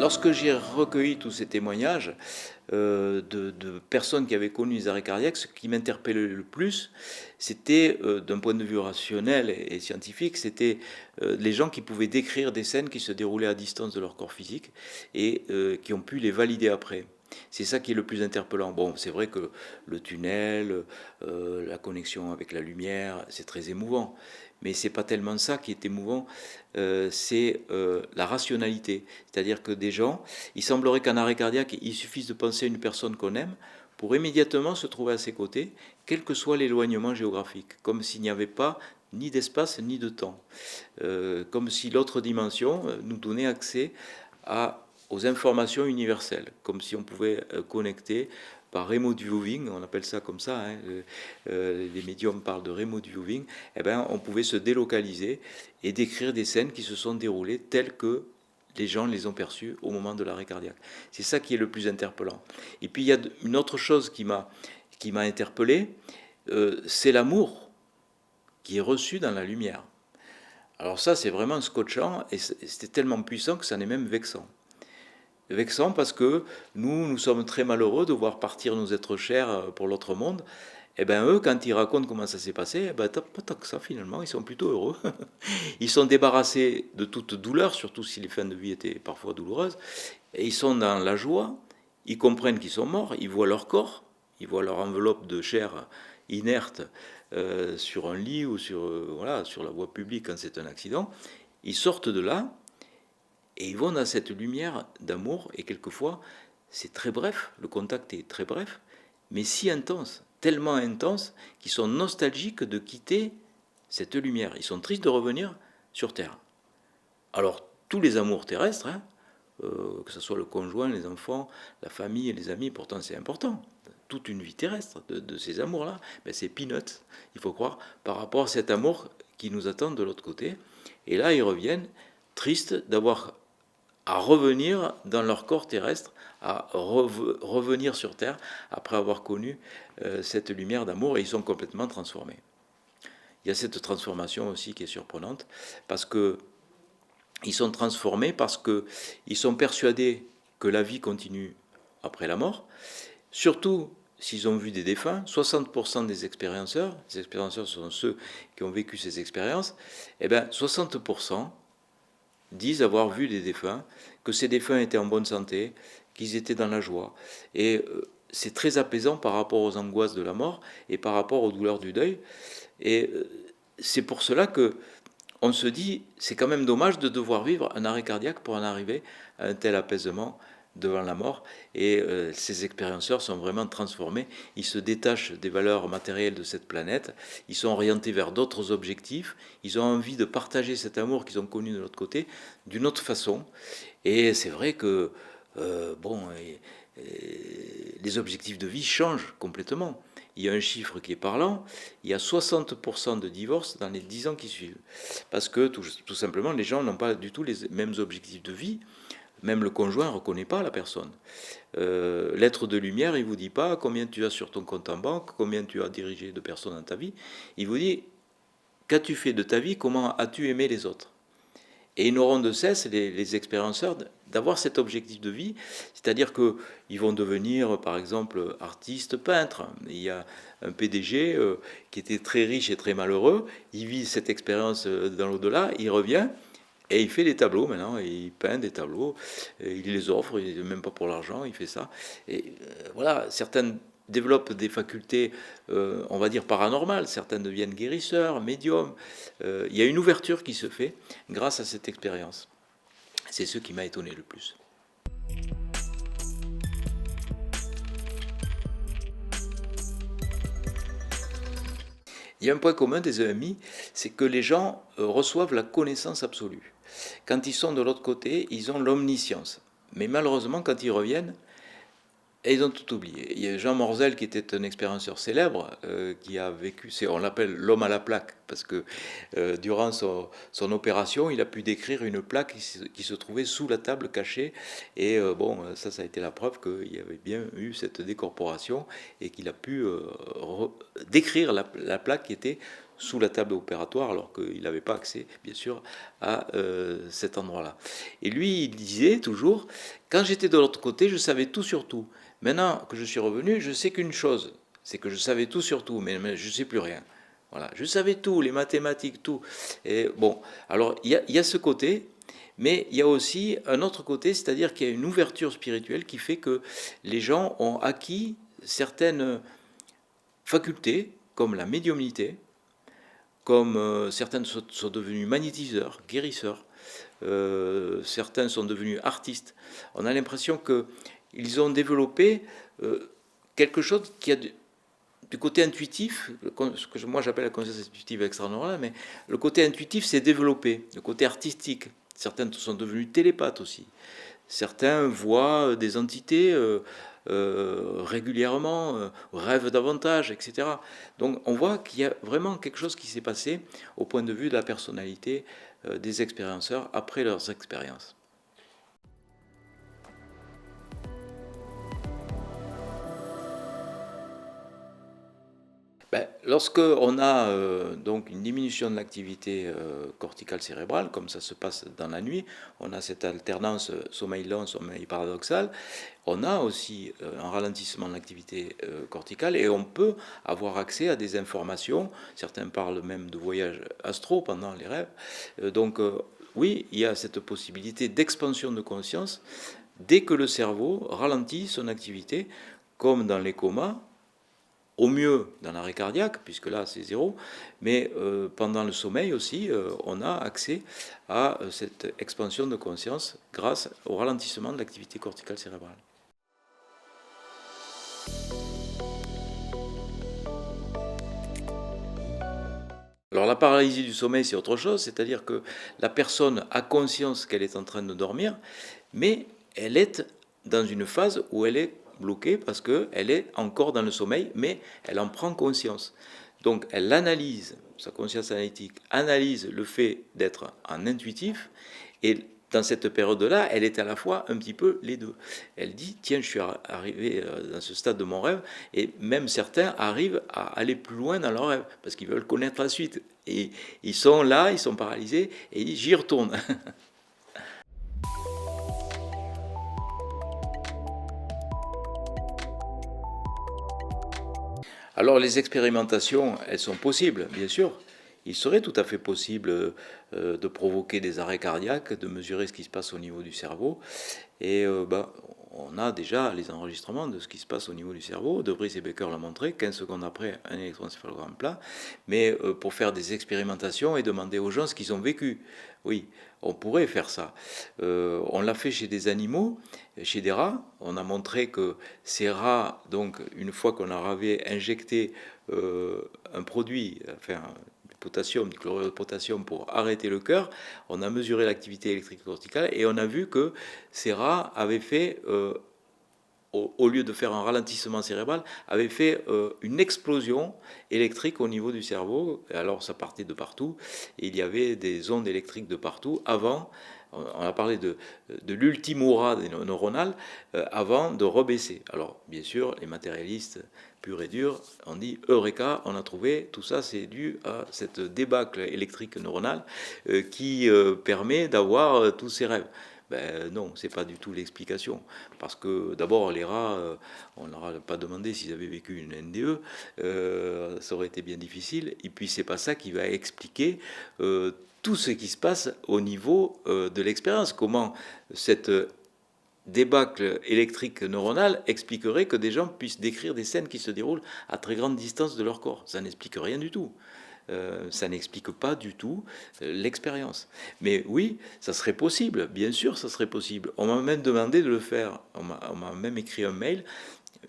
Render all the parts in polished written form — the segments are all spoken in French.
lorsque j'ai recueilli tous ces témoignages de personnes qui avaient connu les arrêts cardiaques, ce qui m'interpellait le plus, c'était, d'un point de vue rationnel et scientifique, c'était les gens qui pouvaient décrire des scènes qui se déroulaient à distance de leur corps physique et qui ont pu les valider après. C'est ça qui est le plus interpellant. Bon, c'est vrai que le tunnel, la connexion avec la lumière, c'est très émouvant. Mais c'est pas tellement ça qui est émouvant, c'est la rationalité. C'est-à-dire que des gens, il semblerait qu'en arrêt cardiaque, il suffise de penser à une personne qu'on aime pour immédiatement se trouver à ses côtés, quel que soit l'éloignement géographique, comme s'il n'y avait pas ni d'espace ni de temps. Comme si l'autre dimension nous donnait accès aux informations universelles, comme si on pouvait connecter par remote viewing, on appelle ça comme ça, hein, les médiums parlent de remote viewing, eh ben, on pouvait se délocaliser et décrire des scènes qui se sont déroulées telles que les gens les ont perçues au moment de l'arrêt cardiaque. C'est ça qui est le plus interpellant. Et puis il y a une autre chose qui m'a interpellé, c'est l'amour qui est reçu dans la lumière. Alors ça, c'est vraiment scotchant, et c'était tellement puissant que ça en est même vexant. Vexant parce que nous sommes très malheureux de voir partir nos êtres chers pour l'autre monde. Et bien eux, quand ils racontent comment ça s'est passé, eh ben, pas tant que ça finalement, ils sont plutôt heureux. Ils sont débarrassés de toute douleur, surtout si les fins de vie étaient parfois douloureuses, et ils sont dans la joie, ils comprennent qu'ils sont morts, ils voient leur corps, ils voient leur enveloppe de chair inerte sur un lit ou voilà, sur la voie publique quand c'est un accident. Ils sortent de là, et ils vont dans cette lumière d'amour, et quelquefois, c'est très bref, le contact est très bref, mais si intense, tellement intense, qu'ils sont nostalgiques de quitter cette lumière. Ils sont tristes de revenir sur Terre. Alors, tous les amours terrestres, hein, que ce soit le conjoint, les enfants, la famille et les amis, pourtant c'est important. Toute une vie terrestre de ces amours-là, ben c'est peanuts, il faut croire, par rapport à cet amour qui nous attend de l'autre côté. Et là, ils reviennent tristes d'avoir à revenir dans leur corps terrestre, à revenir sur Terre après avoir connu cette lumière d'amour, et ils sont complètement transformés. Il y a cette transformation aussi qui est surprenante, parce que ils sont transformés parce qu'ils sont persuadés que la vie continue après la mort, surtout s'ils ont vu des défunts. 60% des expérienceurs sont ceux qui ont vécu ces expériences, et bien 60% disent avoir vu des défunts, que ces défunts étaient en bonne santé, qu'ils étaient dans la joie. Et c'est très apaisant par rapport aux angoisses de la mort et par rapport aux douleurs du deuil. Et c'est pour cela que on se dit, c'est quand même dommage de devoir vivre un arrêt cardiaque pour en arriver à un tel apaisement devant la mort. Et ces expérienceurs sont vraiment transformés. Ils se détachent des valeurs matérielles de cette planète. Ils sont orientés vers d'autres objectifs. Ils ont envie de partager cet amour qu'ils ont connu de l'autre côté d'une autre façon. Et c'est vrai que les objectifs de vie changent complètement. Il y a un chiffre qui est parlant, il y a 60% de divorces dans les 10 ans qui suivent. Parce que tout simplement, les gens n'ont pas du tout les mêmes objectifs de vie. Même le conjoint ne reconnaît pas la personne. L'être de lumière, il ne vous dit pas combien tu as sur ton compte en banque, combien tu as dirigé de personnes dans ta vie. Il vous dit, qu'as-tu fait de ta vie, comment as-tu aimé les autres? Et ils n'auront de cesse, les expérienceurs, d'avoir cet objectif de vie, c'est-à-dire qu'ils vont devenir, par exemple, artistes, peintres. Il y a un PDG qui était très riche et très malheureux, il vit cette expérience dans l'au-delà, il revient, et il fait des tableaux maintenant, et il peint des tableaux, il les offre, même pas pour l'argent, il fait ça. Et voilà, certaines développent des facultés, on va dire, paranormales, certaines deviennent guérisseurs, médiums. Il y a une ouverture qui se fait grâce à cette expérience. C'est ce qui m'a étonné le plus. Il y a un point commun des EMI, c'est que les gens reçoivent la connaissance absolue. Quand ils sont de l'autre côté, ils ont l'omniscience. Mais malheureusement, quand ils reviennent, ils ont tout oublié. Il y a Jean Morzel, qui était un expérienceur célèbre, qui a vécu, on l'appelle l'homme à la plaque, parce que durant son opération, il a pu décrire une plaque qui se trouvait sous la table cachée. Et ça a été la preuve qu'il y avait bien eu cette décorporation et qu'il a pu décrire la plaque qui était sous la table opératoire, alors qu'il n'avait pas accès, bien sûr, à cet endroit-là. Et lui, il disait toujours, quand j'étais de l'autre côté, je savais tout sur tout. Maintenant que je suis revenu, je sais qu'une chose, c'est que je savais tout sur tout, mais je ne sais plus rien. Voilà, je savais tout, les mathématiques, tout. Et bon, alors il y a ce côté, mais il y a aussi un autre côté, c'est-à-dire qu'il y a une ouverture spirituelle qui fait que les gens ont acquis certaines facultés, comme la médiumnité, comme certains sont devenus magnétiseurs, guérisseurs, certains sont devenus artistes. On a l'impression qu'ils ont développé quelque chose qui a du côté intuitif, ce que moi j'appelle la conscience intuitive extranormale, mais le côté intuitif s'est développé, le côté artistique. Certains sont devenus télépathes aussi. Certains voient des entités régulièrement, rêvent davantage, etc. Donc on voit qu'il y a vraiment quelque chose qui s'est passé au point de vue de la personnalité des expérienceurs après leurs expériences. Ben, lorsque on a donc une diminution de l'activité corticale cérébrale, comme ça se passe dans la nuit, on a cette alternance sommeil long, sommeil paradoxal, on a aussi un ralentissement de l'activité corticale et on peut avoir accès à des informations. Certains parlent même de voyages astro pendant les rêves. Oui, il y a cette possibilité d'expansion de conscience dès que le cerveau ralentit son activité, comme dans les comas, au mieux dans l'arrêt cardiaque, puisque là c'est zéro, mais pendant le sommeil aussi, on a accès à cette expansion de conscience grâce au ralentissement de l'activité corticale cérébrale. Alors la paralysie du sommeil, c'est autre chose, c'est-à-dire que la personne a conscience qu'elle est en train de dormir, mais elle est dans une phase où elle est bloquée parce qu'elle est encore dans le sommeil, mais elle en prend conscience. Donc elle analyse, sa conscience analytique analyse le fait d'être en intuitif, et dans cette période-là, elle est à la fois un petit peu les deux. Elle dit, tiens, je suis arrivé dans ce stade de mon rêve, et même certains arrivent à aller plus loin dans leur rêve, parce qu'ils veulent connaître la suite. Et ils sont là, ils sont paralysés, et ils disent, j'y retourne. Alors les expérimentations, elles sont possibles, bien sûr. Il serait tout à fait possible de provoquer des arrêts cardiaques, de mesurer ce qui se passe au niveau du cerveau. Et on a déjà les enregistrements de ce qui se passe au niveau du cerveau. De Vries et Becker l'a montré, 15 secondes après, un électroencéphalogramme plat. Mais pour faire des expérimentations et demander aux gens ce qu'ils ont vécu. Oui, on pourrait faire ça. On l'a fait chez des animaux, chez des rats. On a montré que ces rats, donc une fois qu'on leur avait injecté un produit, enfin potassium, du chlorure de potassium pour arrêter le cœur, on a mesuré l'activité électrique corticale et on a vu que ces rats avaient fait, au lieu de faire un ralentissement cérébral, avaient fait une explosion électrique au niveau du cerveau. Et alors ça partait de partout, et il y avait des ondes électriques de partout avant. On a parlé de l'ultime aura neuronale avant de rebaisser. Alors, bien sûr, les matérialistes purs et durs ont dit Eureka, on a trouvé, tout ça c'est dû à cette débâcle électrique neuronale qui permet d'avoir tous ces rêves. Ben non, c'est pas du tout l'explication. Parce que d'abord, les rats, on ne leur a pas demandé s'ils avaient vécu une NDE, ça aurait été bien difficile. Et puis, c'est pas ça qui va expliquer tout ce qui se passe au niveau de l'expérience. Comment cette débâcle électrique neuronale expliquerait que des gens puissent décrire des scènes qui se déroulent à très grande distance de leur corps. Ça n'explique rien du tout. Ça n'explique pas du tout l'expérience. Mais oui, ça serait possible, bien sûr, ça serait possible. On m'a même demandé de le faire. On m'a même écrit un mail.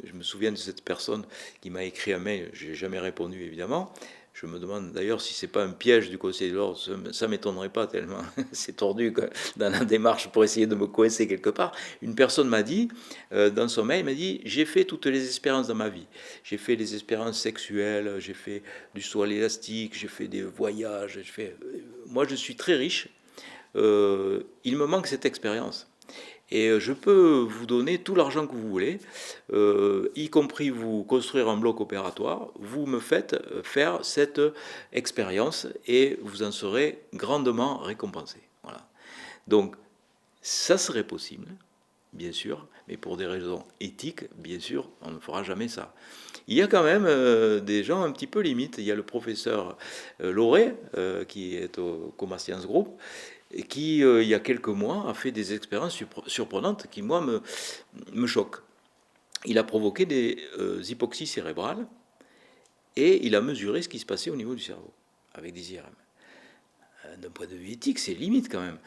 Je me souviens de cette personne qui m'a écrit un mail, je n'ai jamais répondu évidemment. Je me demande d'ailleurs si c'est pas un piège du Conseil de l'ordre, ça m'étonnerait pas tellement c'est tordu dans la démarche pour essayer de me coincer quelque part. Une personne m'a dit, dans son mail, il m'a dit j'ai fait toutes les expériences dans ma vie. J'ai fait les expériences sexuelles, j'ai fait du saut à l'élastique, j'ai fait des voyages, moi je suis très riche, il me manque cette expérience. Et je peux vous donner tout l'argent que vous voulez, y compris vous construire un bloc opératoire. Vous me faites faire cette expérience et vous en serez grandement récompensé. Voilà. Donc, ça serait possible, bien sûr, mais pour des raisons éthiques, bien sûr, on ne fera jamais ça. Il y a quand même des gens un petit peu limites. Il y a le professeur Lauré, qui est au Coma Science Group, et qui, il y a quelques mois, a fait des expériences surprenantes qui, moi, me choquent. Il a provoqué des hypoxies cérébrales et il a mesuré ce qui se passait au niveau du cerveau avec des IRM. D'un point de vue éthique, c'est limite quand même.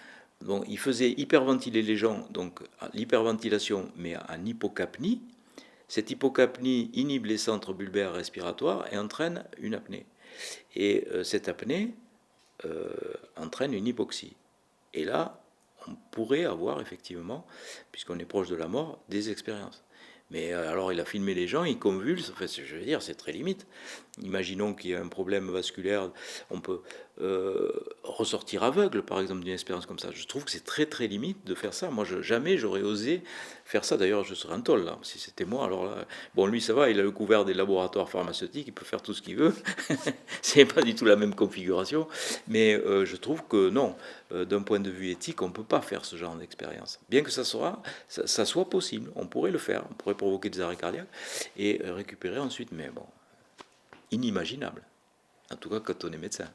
Donc, il faisait hyperventiler les gens, donc l'hyperventilation, mais en hypocapnie. Cette hypocapnie inhibe les centres bulbaires respiratoires et entraîne une apnée. Et cette apnée entraîne une hypoxie. Et là, on pourrait avoir effectivement, puisqu'on est proche de la mort, des expériences. Mais alors il a filmé les gens, ils convulsent, enfin, je veux dire, c'est très limite. Imaginons qu'il y a un problème vasculaire, on peut ressortir aveugle, par exemple, d'une expérience comme ça. Je trouve que c'est très très limite de faire ça. Moi, jamais j'aurais osé faire ça. D'ailleurs, je serais un toll, là, si c'était moi. Alors là, bon, lui, ça va, il a le couvert des laboratoires pharmaceutiques, il peut faire tout ce qu'il veut. C'est pas du tout la même configuration. Mais je trouve que non, d'un point de vue éthique, on ne peut pas faire ce genre d'expérience. Bien que ça soit possible, on pourrait le faire, on pourrait provoquer des arrêts cardiaques et récupérer ensuite, mais bon, inimaginable, en tout cas quand on est médecin.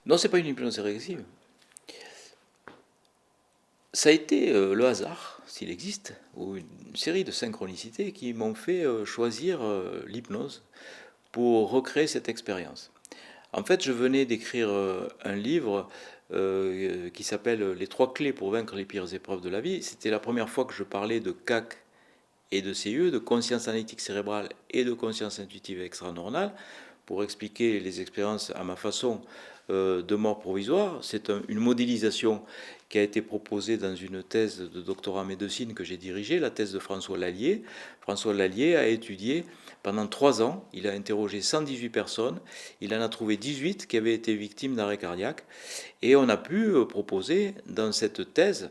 Non, c'est pas une hypnose régressive. Ça a été le hasard, s'il existe, ou une série de synchronicités qui m'ont fait choisir l'hypnose pour recréer cette expérience. En fait, je venais d'écrire un livre qui s'appelle Les 3 clés pour vaincre les pires épreuves de la vie. C'était la première fois que je parlais de CAC et de CIE, de conscience analytique cérébrale et de conscience intuitive extraneuronale, pour expliquer les expériences à ma façon de mort provisoire. C'est une modélisation qui a été proposée dans une thèse de doctorat en médecine que j'ai dirigée, la thèse de François Lallier. François Lallier a étudié pendant 3 ans, il a interrogé 118 personnes, il en a trouvé 18 qui avaient été victimes d'arrêt cardiaque, et on a pu proposer dans cette thèse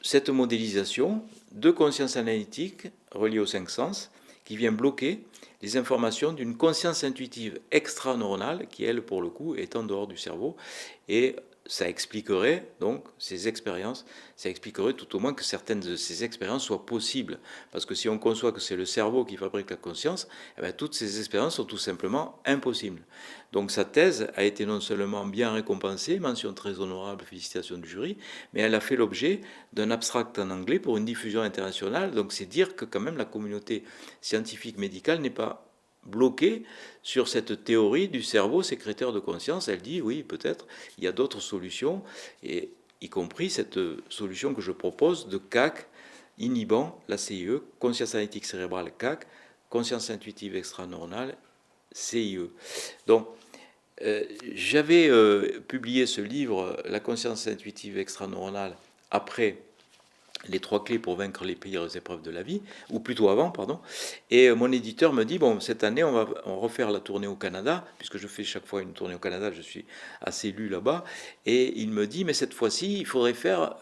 cette modélisation de conscience analytique reliée aux 5 sens qui vient bloquer les informations d'une conscience intuitive extraneuronale qui, elle, pour le coup, est en dehors du cerveau. Et ça expliquerait donc ces expériences, ça expliquerait tout au moins que certaines de ces expériences soient possibles. Parce que si on conçoit que c'est le cerveau qui fabrique la conscience, eh bien, toutes ces expériences sont tout simplement impossibles. Donc sa thèse a été non seulement bien récompensée, mention très honorable, félicitations du jury, mais elle a fait l'objet d'un abstract en anglais pour une diffusion internationale. Donc c'est dire que quand même la communauté scientifique médicale n'est pas bloquée sur cette théorie du cerveau sécréteur de conscience. Elle dit oui, peut-être il y a d'autres solutions, et y compris cette solution que je propose de CAC inhibant la CIE, conscience analytique cérébrale CAC, conscience intuitive extraneuronale CIE. Donc j'avais publié ce livre, La conscience intuitive extraneuronale, après les 3 clés pour vaincre les pires épreuves de la vie, ou plutôt avant, pardon. Et mon éditeur me dit, bon, cette année, on va refaire la tournée au Canada, puisque je fais chaque fois une tournée au Canada, je suis assez lu là-bas. Et il me dit, mais cette fois-ci, il faudrait faire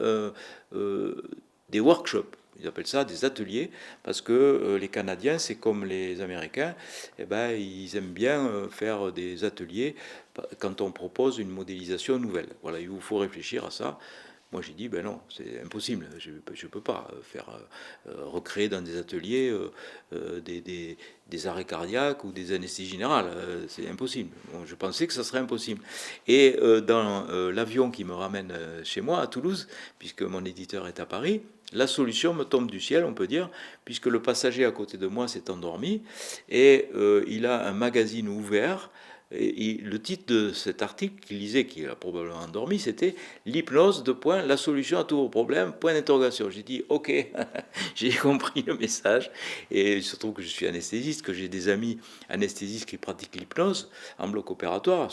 des workshops. Ils appellent ça des ateliers, parce que les Canadiens, c'est comme les Américains, eh ben, ils aiment bien faire des ateliers quand on propose une modélisation nouvelle. Voilà, il vous faut réfléchir à ça. Moi j'ai dit, ben non, c'est impossible, je ne peux pas faire recréer dans des ateliers des arrêts cardiaques ou des anesthésies générales, c'est impossible. Bon, je pensais que ça serait impossible. Et dans l'avion qui me ramène chez moi, à Toulouse, puisque mon éditeur est à Paris, la solution me tombe du ciel, on peut dire, puisque le passager à côté de moi s'est endormi, et il a un magazine ouvert. Et le titre de cet article qu'il lisait, qu'il a probablement endormi, c'était l'hypnose de point, la solution à tous vos problèmes, point d'interrogation. J'ai dit ok, j'ai compris le message. Et il se trouve que je suis anesthésiste, que j'ai des amis anesthésistes qui pratiquent l'hypnose en bloc opératoire.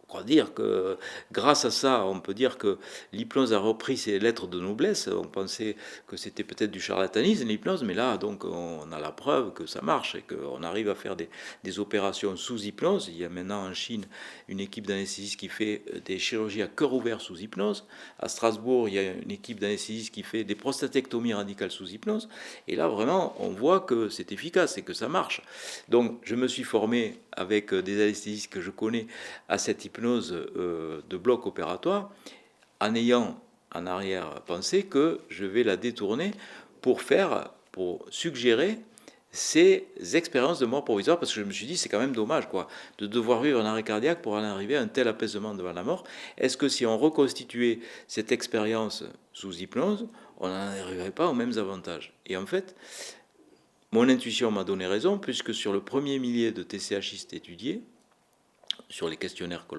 crois dire que grâce à ça, on peut dire que l'hypnose a repris ses lettres de noblesse. On pensait que c'était peut-être du charlatanisme, l'hypnose, mais là, donc, on a la preuve que ça marche et qu'on arrive à faire des opérations sous hypnose. Il y a maintenant en Chine une équipe d'anesthésistes qui fait des chirurgies à cœur ouvert sous hypnose. À Strasbourg, il y a une équipe d'anesthésistes qui fait des prostatectomies radicales sous hypnose. Et là, vraiment, on voit que c'est efficace et que ça marche. Donc, je me suis formé avec des anesthésistes que je connais à cette hypnose de bloc opératoire, en ayant en arrière-pensée que je vais la détourner pour suggérer ces expériences de mort provisoire, parce que je me suis dit, c'est quand même dommage, quoi, de devoir vivre un arrêt cardiaque pour en arriver à un tel apaisement devant la mort. Est-ce que si on reconstituait cette expérience sous hypnose, on n'en arriverait pas aux mêmes avantages? Et en fait, mon intuition m'a donné raison, puisque sur le premier millier de TCHistes étudiés, sur les questionnaires que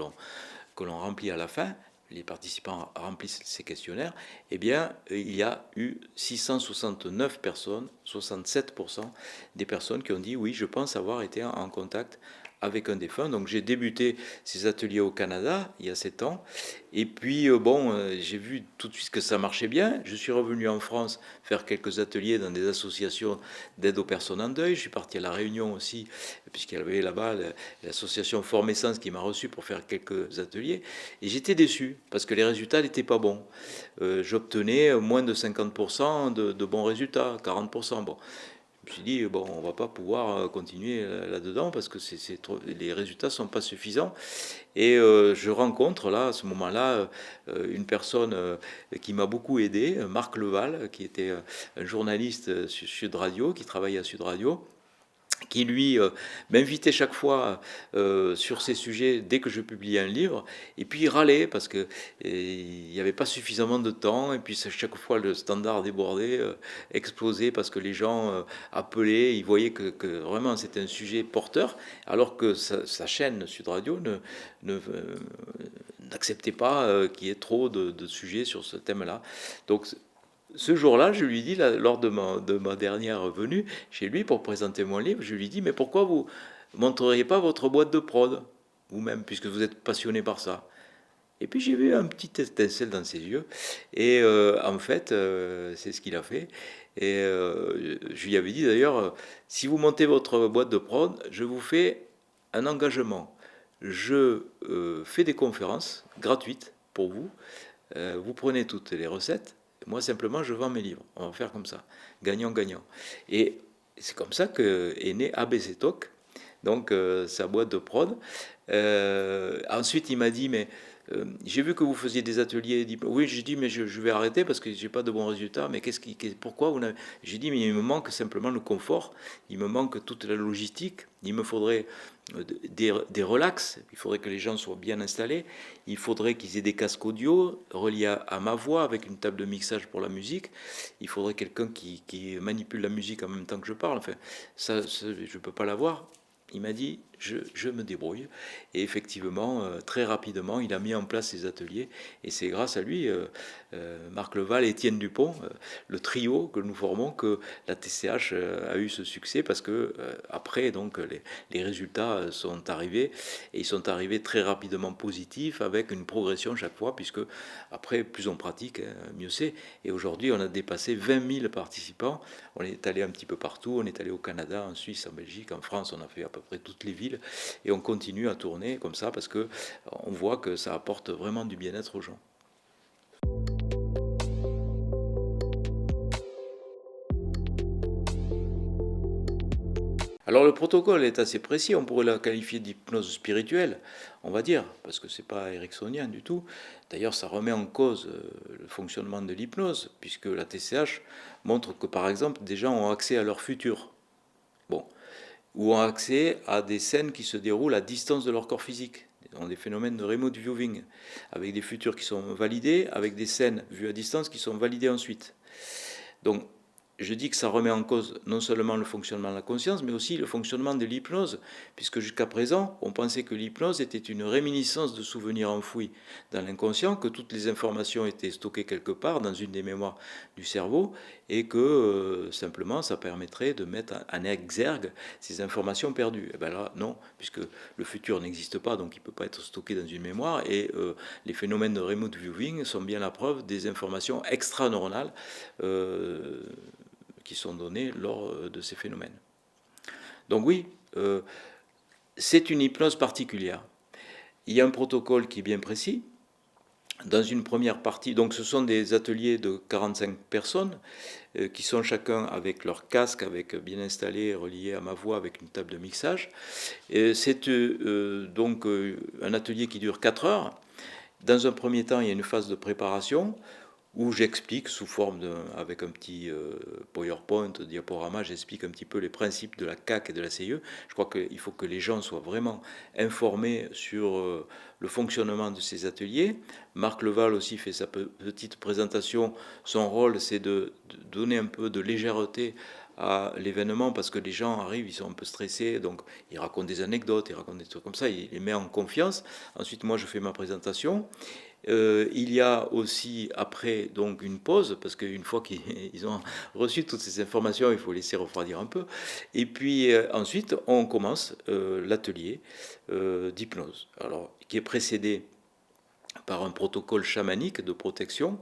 l'on remplit à la fin, les participants remplissent ces questionnaires, eh bien, il y a eu 669 personnes, 67% des personnes qui ont dit oui, je pense avoir été en contact avec un défunt. Donc j'ai débuté ces ateliers au Canada il y a 7 ans. Et puis j'ai vu tout de suite que ça marchait bien. Je suis revenu en France faire quelques ateliers dans des associations d'aide aux personnes en deuil. Je suis parti à La Réunion aussi, puisqu'il y avait là-bas l'association Formessence qui m'a reçu pour faire quelques ateliers. Et j'étais déçu parce que les résultats n'étaient pas bons. J'obtenais moins de 50% de bons résultats, 40%. Bon. Je me suis dit, bon, on va pas pouvoir continuer là-dedans parce que les résultats ne sont pas suffisants. Et je rencontre là, à ce moment-là, une personne qui m'a beaucoup aidé, Marc Leval, qui était un journaliste sur Sud Radio, qui travaillait à Sud Radio, qui lui m'invitait chaque fois sur ces sujets dès que je publiais un livre, et puis il râlait parce que il n'y avait pas suffisamment de temps, et puis chaque fois le standard débordait, explosait parce que les gens appelaient, ils voyaient que vraiment c'était un sujet porteur, alors que sa chaîne Sud Radio n'acceptait pas qu'il y ait trop de sujets sur ce thème-là. Donc ce jour-là, je lui dis, lors de ma dernière venue chez lui pour présenter mon livre, je lui dis, mais pourquoi vous ne montreriez pas votre boîte de prod, vous-même, puisque vous êtes passionné par ça? Et puis j'ai vu un petit étincelle dans ses yeux, et en fait, c'est ce qu'il a fait. Et je lui avais dit d'ailleurs, si vous montez votre boîte de prod, je vous fais un engagement. Je fais des conférences gratuites pour vous, vous prenez toutes les recettes, moi simplement je vends mes livres, on va faire comme ça, gagnant-gagnant. Et c'est comme ça que est né ABC Talk, donc sa boîte de prod. Ensuite il m'a dit, mais j'ai vu que vous faisiez des ateliers. Oui, j'ai dit, mais je vais arrêter parce que j'ai pas de bons résultats. Mais pourquoi vous n'avez... J'ai dit, mais il me manque simplement le confort. Il me manque toute la logistique. Il me faudrait des relax. Il faudrait que les gens soient bien installés. Il faudrait qu'ils aient des casques audio reliés à ma voix avec une table de mixage pour la musique. Il faudrait quelqu'un qui manipule la musique en même temps que je parle. Enfin, ça je peux pas l'avoir. Il m'a dit, je me débrouille. Et effectivement, très rapidement, il a mis en place ses ateliers. Et c'est grâce à lui, Marc Leval et Étienne Dupont, le trio que nous formons, que la TCH a eu ce succès. Parce que après, donc, les résultats sont arrivés. Et ils sont arrivés très rapidement positifs, avec une progression chaque fois, puisque après, plus on pratique, mieux c'est. Et aujourd'hui, on a dépassé 20 000 participants. On est allé un petit peu partout. On est allé au Canada, en Suisse, en Belgique, en France. On a fait à peu près toutes les villes. Et on continue à tourner comme ça parce que on voit que ça apporte vraiment du bien-être aux gens. Alors le protocole est assez précis, on pourrait la qualifier d'hypnose spirituelle, on va dire, parce que c'est pas ericksonien du tout. D'ailleurs, ça remet en cause le fonctionnement de l'hypnose, puisque la TCH montre que par exemple, des gens ont accès à leur futur. Bon, ou ont accès à des scènes qui se déroulent à distance de leur corps physique, dans des phénomènes de remote viewing, avec des futurs qui sont validés, avec des scènes vues à distance qui sont validées ensuite. Donc, je dis que ça remet en cause non seulement le fonctionnement de la conscience, mais aussi le fonctionnement de l'hypnose, puisque jusqu'à présent, on pensait que l'hypnose était une réminiscence de souvenirs enfouis dans l'inconscient, que toutes les informations étaient stockées quelque part dans une des mémoires du cerveau, et que simplement ça permettrait de mettre en exergue ces informations perdues. Et bien là, non, puisque le futur n'existe pas, donc il ne peut pas être stocké dans une mémoire, et les phénomènes de remote viewing sont bien la preuve des informations extraneuronales qui sont données lors de ces phénomènes. Donc oui, c'est une hypnose particulière. Il y a un protocole qui est bien précis. Dans une première partie, donc ce sont des ateliers de 45 personnes qui sont chacun avec leur casque, avec bien installé, relié à ma voix avec une table de mixage. C'est donc un atelier qui dure 4 heures. Dans un premier temps, il y a une phase de préparation où j'explique sous forme avec un petit PowerPoint, diaporama, j'explique un petit peu les principes de la CAC et de la CIE. Je crois qu'il faut que les gens soient vraiment informés sur le fonctionnement de ces ateliers. Marc Leval aussi fait sa petite présentation. Son rôle, c'est de donner un peu de légèreté à l'événement parce que les gens arrivent, ils sont un peu stressés, donc ils racontent des anecdotes, ils racontent des trucs comme ça, il les met en confiance. Ensuite, moi, je fais ma présentation. Il y a aussi après donc une pause parce qu'une fois qu'ils ont reçu toutes ces informations, il faut laisser refroidir un peu. Et puis ensuite, on commence l'atelier d'hypnose, alors qui est précédé par un protocole chamanique de protection.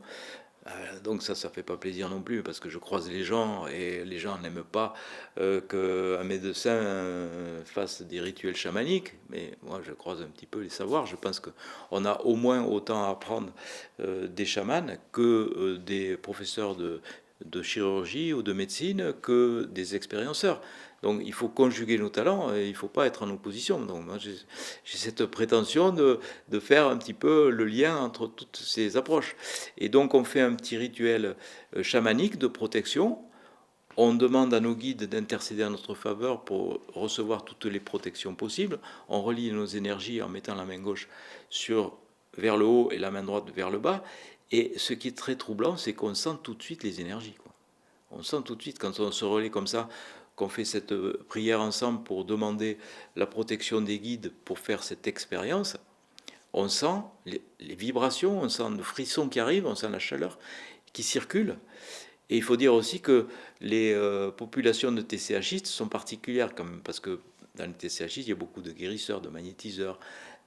Donc ça fait pas plaisir non plus parce que je croise les gens et les gens n'aiment pas qu'un médecin fasse des rituels chamaniques, mais moi je croise un petit peu les savoirs. Je pense qu'on a au moins autant à apprendre des chamans que des professeurs de chirurgie ou de médecine que des expérienceurs. Donc il faut conjuguer nos talents et il ne faut pas être en opposition. Donc moi j'ai cette prétention de faire un petit peu le lien entre toutes ces approches. Et donc on fait un petit rituel chamanique de protection. On demande à nos guides d'intercéder en notre faveur pour recevoir toutes les protections possibles. On relie nos énergies en mettant la main gauche vers le haut et la main droite vers le bas. Et ce qui est très troublant, c'est qu'on sent tout de suite les énergies, quoi. On sent tout de suite quand on se relaie comme ça, qu'on fait cette prière ensemble pour demander la protection des guides pour faire cette expérience. On sent les vibrations, on sent le frisson qui arrive, on sent la chaleur qui circule. Et il faut dire aussi que les populations de TCHistes sont particulières quand même, parce que dans les TCHistes, il y a beaucoup de guérisseurs, de magnétiseurs,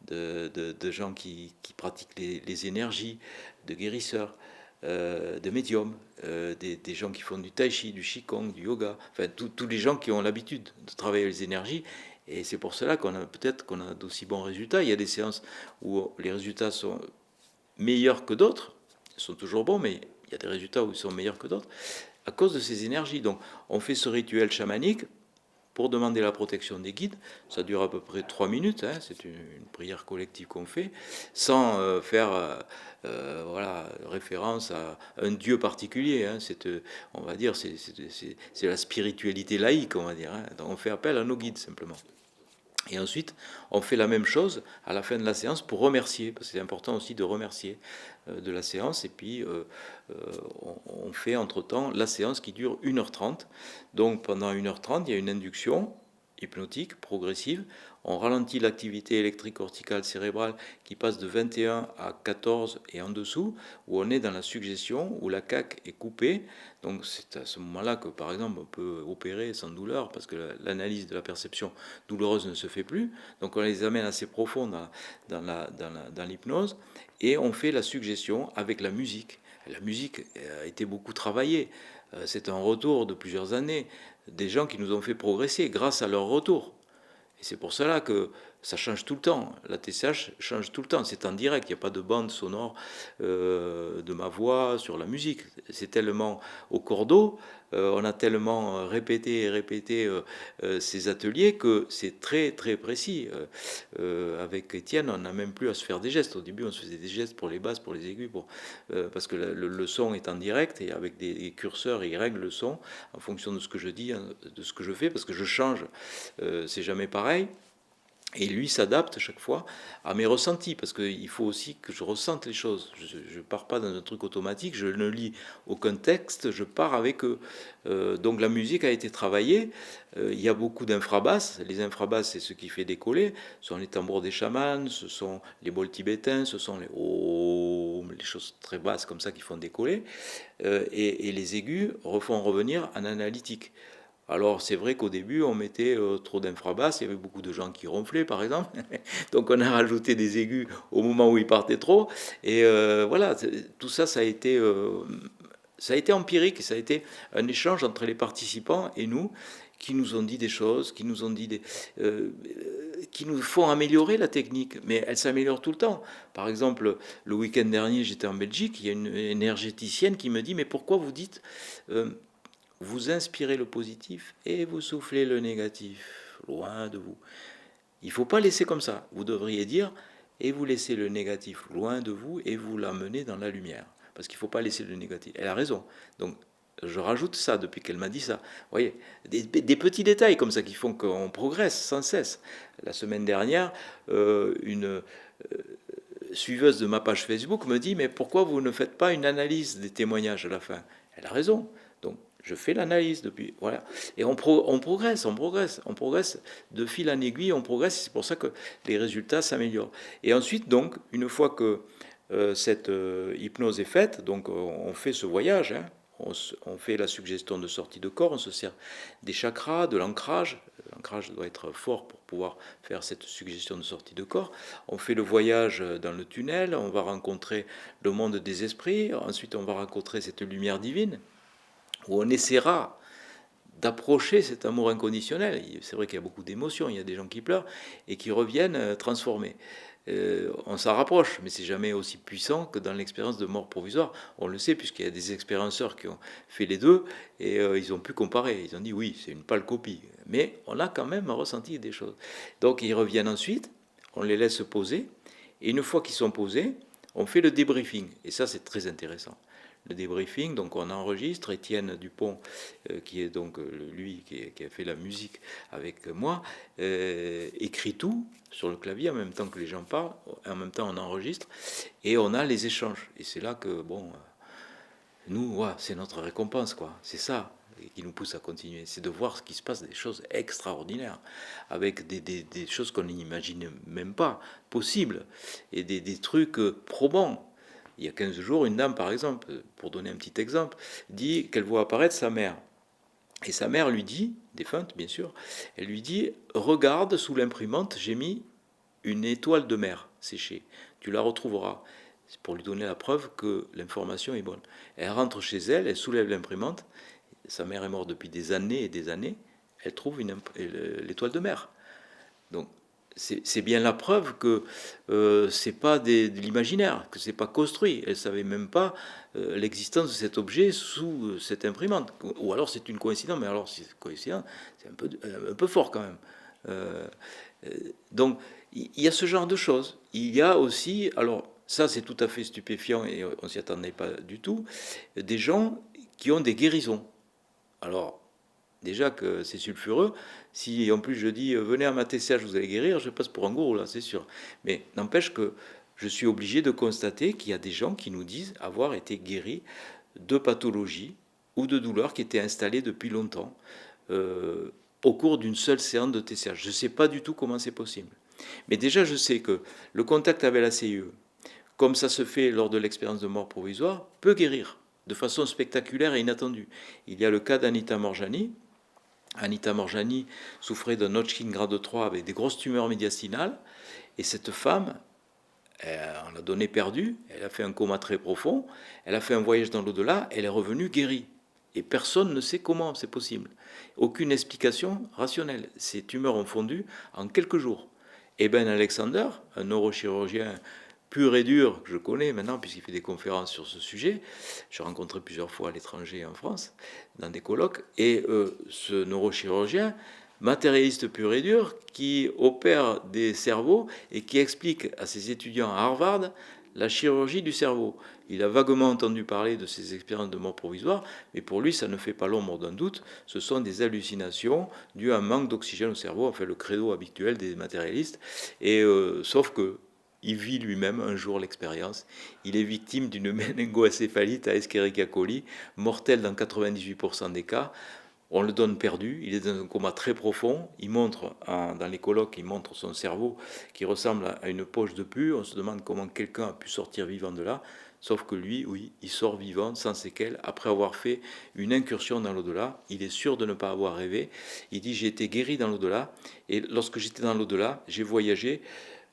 de gens qui pratiquent les énergies, de guérisseurs, de médiums, des gens qui font du tai chi, du qigong, du yoga, enfin tous les gens qui ont l'habitude de travailler les énergies. Et c'est pour cela qu'on a d'aussi bons résultats. Il y a des séances où les résultats sont meilleurs que d'autres, ils sont toujours bons, mais il y a des résultats où ils sont meilleurs que d'autres, à cause de ces énergies. Donc on fait ce rituel chamanique pour demander la protection des guides. Ça dure à peu près 3 minutes, hein, c'est une prière collective qu'on fait, sans faire voilà, référence à un dieu particulier. Hein, on va dire, c'est la spiritualité laïque, on va dire. Hein. Donc on fait appel à nos guides simplement. Et ensuite, on fait la même chose à la fin de la séance pour remercier, parce que c'est important aussi de remercier de la séance. Et puis, on fait entre-temps la séance qui dure 1h30. Donc, pendant 1h30, il y a une induction hypnotique progressive. On ralentit l'activité électrique corticale cérébrale qui passe de 21 à 14 et en dessous, où on est dans la suggestion, où la CAC est coupée. Donc c'est à ce moment-là que, par exemple, on peut opérer sans douleur, parce que l'analyse de la perception douloureuse ne se fait plus. Donc on les amène assez profond dans l'hypnose, et on fait la suggestion avec la musique. La musique a été beaucoup travaillée. C'est un retour de plusieurs années, des gens qui nous ont fait progresser grâce à leur retour. Et c'est pour cela que ça change tout le temps. La TCH change tout le temps. C'est en direct. Il n'y a pas de bande sonore de ma voix sur la musique. C'est tellement au cordeau. On a tellement répété et répété ces ateliers que c'est très très précis. Avec Étienne, on n'a même plus à se faire des gestes. Au début, on se faisait des gestes pour les basses, pour les aigus, parce que le son est en direct et avec des curseurs, ils règlent le son en fonction de ce que je dis, de ce que je fais, parce que je change. C'est jamais pareil. Et lui s'adapte chaque fois à mes ressentis, parce qu'il faut aussi que je ressente les choses. Je ne pars pas dans un truc automatique, je ne lis aucun texte, je pars avec eux. Donc la musique a été travaillée. Il y a beaucoup d'infrabasses. Les infrabasses, c'est ce qui fait décoller. Ce sont les tambours des chamans, ce sont les bols tibétains, ce sont les ohms, les choses très basses comme ça qui font décoller. Et les aigus refont revenir en analytique. Alors c'est vrai qu'au début on mettait trop d'infrabasses, il y avait beaucoup de gens qui ronflaient par exemple, donc on a rajouté des aigus au moment où ils partaient trop, et voilà, tout ça ça a été empirique, ça a été un échange entre les participants et nous, qui nous ont dit des choses, qui nous ont dit qui nous font améliorer la technique, mais elle s'améliore tout le temps. Par exemple, le week-end dernier j'étais en Belgique, il y a une énergéticienne qui me dit mais pourquoi vous dites vous inspirez le positif et vous soufflez le négatif, loin de vous. Il ne faut pas laisser comme ça. Vous devriez dire et vous laissez le négatif loin de vous et vous l'amenez dans la lumière. Parce qu'il ne faut pas laisser le négatif. Elle a raison. Donc je rajoute ça depuis qu'elle m'a dit ça. Vous voyez, des petits détails comme ça qui font qu'on progresse sans cesse. La semaine dernière, une suiveuse de ma page Facebook me dit mais pourquoi vous ne faites pas une analyse des témoignages à la fin? Elle a raison. Donc je fais l'analyse depuis, voilà. Et on progresse, on progresse de fil en aiguille, on progresse. C'est pour ça que les résultats s'améliorent. Et ensuite, donc, une fois que cette hypnose est faite, donc on fait ce voyage, hein, on fait la suggestion de sortie de corps, on se sert des chakras, de l'ancrage. L'ancrage doit être fort pour pouvoir faire cette suggestion de sortie de corps. On fait le voyage dans le tunnel, on va rencontrer le monde des esprits, ensuite on va rencontrer cette lumière divine, où on essaiera d'approcher cet amour inconditionnel. C'est vrai qu'il y a beaucoup d'émotions, il y a des gens qui pleurent et qui reviennent transformés. On s'en rapproche, mais c'est jamais aussi puissant que dans l'expérience de mort provisoire. On le sait, puisqu'il y a des expérienceurs qui ont fait les deux, et ils ont pu comparer. Ils ont dit oui, c'est une pâle copie, mais on a quand même ressenti des choses. Donc ils reviennent ensuite, on les laisse poser, et une fois qu'ils sont posés, on fait le débriefing, et ça c'est très intéressant. Le débriefing, donc on enregistre. Étienne Dupont, qui est donc lui qui a fait la musique avec moi, écrit tout sur le clavier en même temps que les gens parlent, en même temps on enregistre, et on a les échanges. Et c'est là que, bon, nous, ouais, c'est notre récompense, quoi. C'est ça qui nous pousse à continuer, c'est de voir ce qui se passe, des choses extraordinaires, avec des choses qu'on n'imagine même pas possibles, et des trucs probants. Il y a 15 jours, une dame, par exemple, pour donner un petit exemple, dit qu'elle voit apparaître sa mère. Et sa mère lui dit, défunte bien sûr, elle lui dit, regarde, sous l'imprimante, j'ai mis une étoile de mer séchée. Tu la retrouveras. C'est pour lui donner la preuve que l'information est bonne. Elle rentre chez elle, elle soulève l'imprimante. Sa mère est morte depuis des années et des années. Elle trouve l'étoile de mer. Donc, c'est bien la preuve que c'est pas de l'imaginaire, que c'est pas construit. Elle savait même pas l'existence de cet objet sous cette imprimante. Ou alors c'est une coïncidence, mais alors si c'est coïncidence, c'est un peu fort quand même. Euh, donc il y a ce genre de choses. Il y a aussi, alors ça c'est tout à fait stupéfiant et on s'y attendait pas du tout, des gens qui ont des guérisons. Alors déjà que c'est sulfureux. Si en plus je dis venez à ma TCH, vous allez guérir, je passe pour un gourou là, c'est sûr. Mais n'empêche que je suis obligé de constater qu'il y a des gens qui nous disent avoir été guéris de pathologies ou de douleurs qui étaient installées depuis longtemps au cours d'une seule séance de TCH. Je ne sais pas du tout comment c'est possible. Mais déjà je sais que le contact avec la CIE, comme ça se fait lors de l'expérience de mort provisoire, peut guérir de façon spectaculaire et inattendue. Il y a le cas d'Anita Morjani. Anita Morjani souffrait d'un Hodgkin grade 3 avec des grosses tumeurs médiastinales. Et cette femme, on l'a donné perdue, elle a fait un coma très profond, elle a fait un voyage dans l'au-delà, elle est revenue guérie. Et personne ne sait comment c'est possible. Aucune explication rationnelle. Ces tumeurs ont fondu en quelques jours. Et Ben Alexander, un neurochirurgien pur et dur que je connais maintenant puisqu'il fait des conférences sur ce sujet, j'ai rencontré plusieurs fois à l'étranger et en France, dans des colloques, et ce neurochirurgien, matérialiste pur et dur, qui opère des cerveaux et qui explique à ses étudiants à Harvard la chirurgie du cerveau. Il a vaguement entendu parler de ces expériences de mort provisoire, mais pour lui, ça ne fait pas l'ombre d'un doute. Ce sont des hallucinations dues à un manque d'oxygène au cerveau, enfin le credo habituel des matérialistes. Et sauf que il vit lui-même un jour l'expérience. Il est victime d'une méningoencéphalite à Escherichia coli, mortelle dans 98% des cas. On le donne perdu, il est dans un coma très profond, il montre, dans les colloques, il montre son cerveau qui ressemble à une poche de pu, on se demande comment quelqu'un a pu sortir vivant de là, sauf que lui, oui, il sort vivant, sans séquelles, après avoir fait une incursion dans l'au-delà, il est sûr de ne pas avoir rêvé, il dit j'ai été guéri dans l'au-delà, et lorsque j'étais dans l'au-delà, j'ai voyagé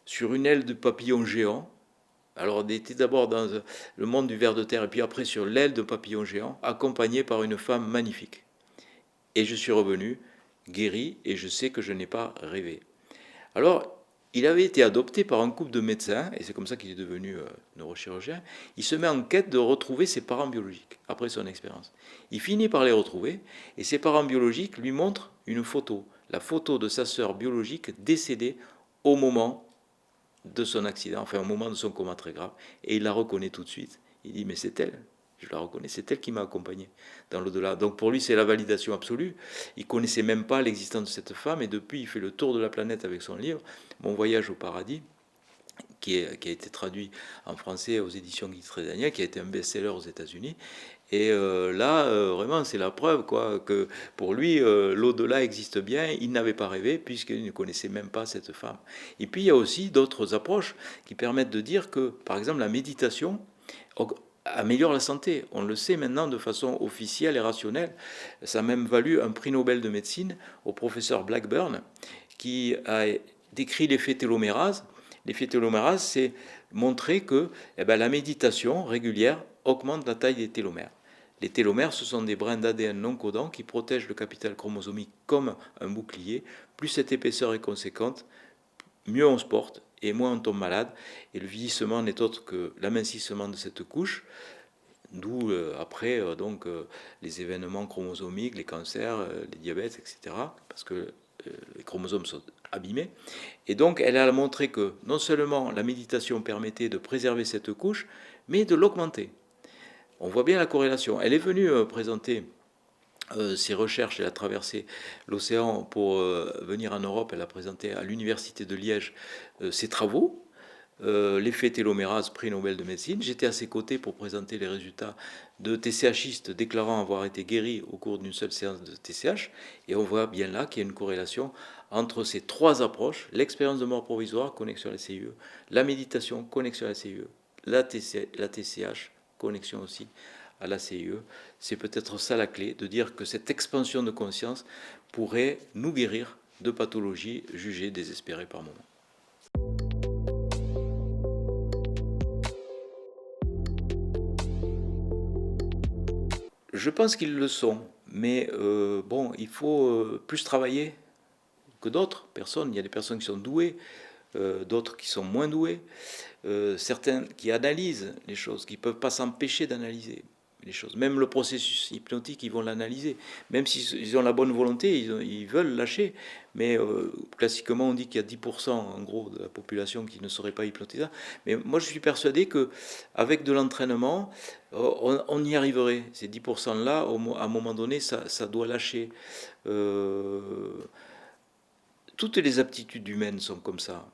sur une aile de papillon géant. Alors on était d'abord dans le monde du ver de terre, et puis après sur l'aile de papillon géant, accompagné par une femme magnifique. Et je suis revenu guéri et je sais que je n'ai pas rêvé. Alors, il avait été adopté par un couple de médecins, et c'est comme ça qu'il est devenu neurochirurgien. Il se met en quête de retrouver ses parents biologiques, après son expérience. Il finit par les retrouver, et ses parents biologiques lui montrent une photo, la photo de sa sœur biologique décédée au moment de son accident, enfin au moment de son coma très grave, et il la reconnaît tout de suite. Il dit, mais c'est elle, je la reconnais, c'est elle qui m'a accompagné dans l'au-delà. Donc pour lui, c'est la validation absolue. Il ne connaissait même pas l'existence de cette femme, et depuis, il fait le tour de la planète avec son livre, Mon voyage au paradis, qui a été traduit en français aux éditions Guy Trédaniel, qui a été un best-seller aux États-Unis. Et vraiment, c'est la preuve quoi, que pour lui, l'au-delà existe bien. Il n'avait pas rêvé puisqu'il ne connaissait même pas cette femme. Et puis, il y a aussi d'autres approches qui permettent de dire que, par exemple, la méditation améliore la santé. On le sait maintenant de façon officielle et rationnelle. Ça a même valu un prix Nobel de médecine au professeur Blackburn, qui a décrit l'effet télomérase. L'effet télomérase, c'est montrer que la méditation régulière augmente la taille des télomères. Les télomères, ce sont des brins d'ADN non codants qui protègent le capital chromosomique comme un bouclier. Plus cette épaisseur est conséquente, mieux on se porte et moins on tombe malade. Et le vieillissement n'est autre que l'amincissement de cette couche, d'où après les événements chromosomiques, les cancers, les diabètes, etc. Parce que les chromosomes sont abîmés. Et donc elle a montré que non seulement la méditation permettait de préserver cette couche, mais de l'augmenter. On voit bien la corrélation. Elle est venue présenter ses recherches, elle a traversé l'océan pour venir en Europe, elle a présenté à l'université de Liège ses travaux, l'effet télomérase, prix Nobel de médecine. J'étais à ses côtés pour présenter les résultats de TCHistes déclarant avoir été guéris au cours d'une seule séance de TCH, et on voit bien là qu'il y a une corrélation entre ces trois approches, l'expérience de mort provisoire, connexion à la CIE, la méditation, connexion à la CIE, la TCH, connexion aussi à la CIE. C'est peut-être ça la clé, de dire que cette expansion de conscience pourrait nous guérir de pathologies jugées désespérées par moments. Je pense qu'ils le sont, mais il faut plus travailler que d'autres personnes. Il y a des personnes qui sont douées, d'autres qui sont moins douées, certains qui analysent les choses, qui ne peuvent pas s'empêcher d'analyser les choses. Même le processus hypnotique, ils vont l'analyser. Même s'ils ont la bonne volonté, ils veulent lâcher. Mais classiquement, on dit qu'il y a 10% en gros de la population qui ne serait pas hypnotisable. Mais moi, je suis persuadé qu'avec de l'entraînement, on y arriverait. Ces 10%-là, à un moment donné, ça doit lâcher. Toutes les aptitudes humaines sont comme ça.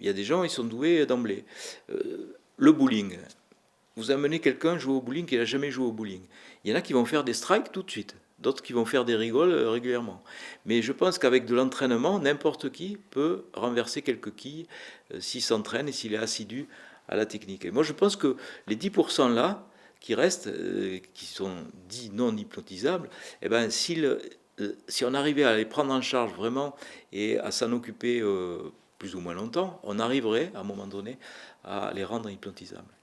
Il y a des gens, ils sont doués d'emblée. Le bowling. Vous amenez quelqu'un jouer au bowling qui n'a jamais joué au bowling. Il y en a qui vont faire des strikes tout de suite, d'autres qui vont faire des rigoles régulièrement. Mais je pense qu'avec de l'entraînement, n'importe qui peut renverser quelques quilles s'il s'entraîne et s'il est assidu à la technique. Et moi, je pense que les 10% là, qui restent, qui sont dits non hypnotisables, si on arrivait à les prendre en charge vraiment et à s'en occuper plus ou moins longtemps, on arriverait à un moment donné à les rendre hypnotisables.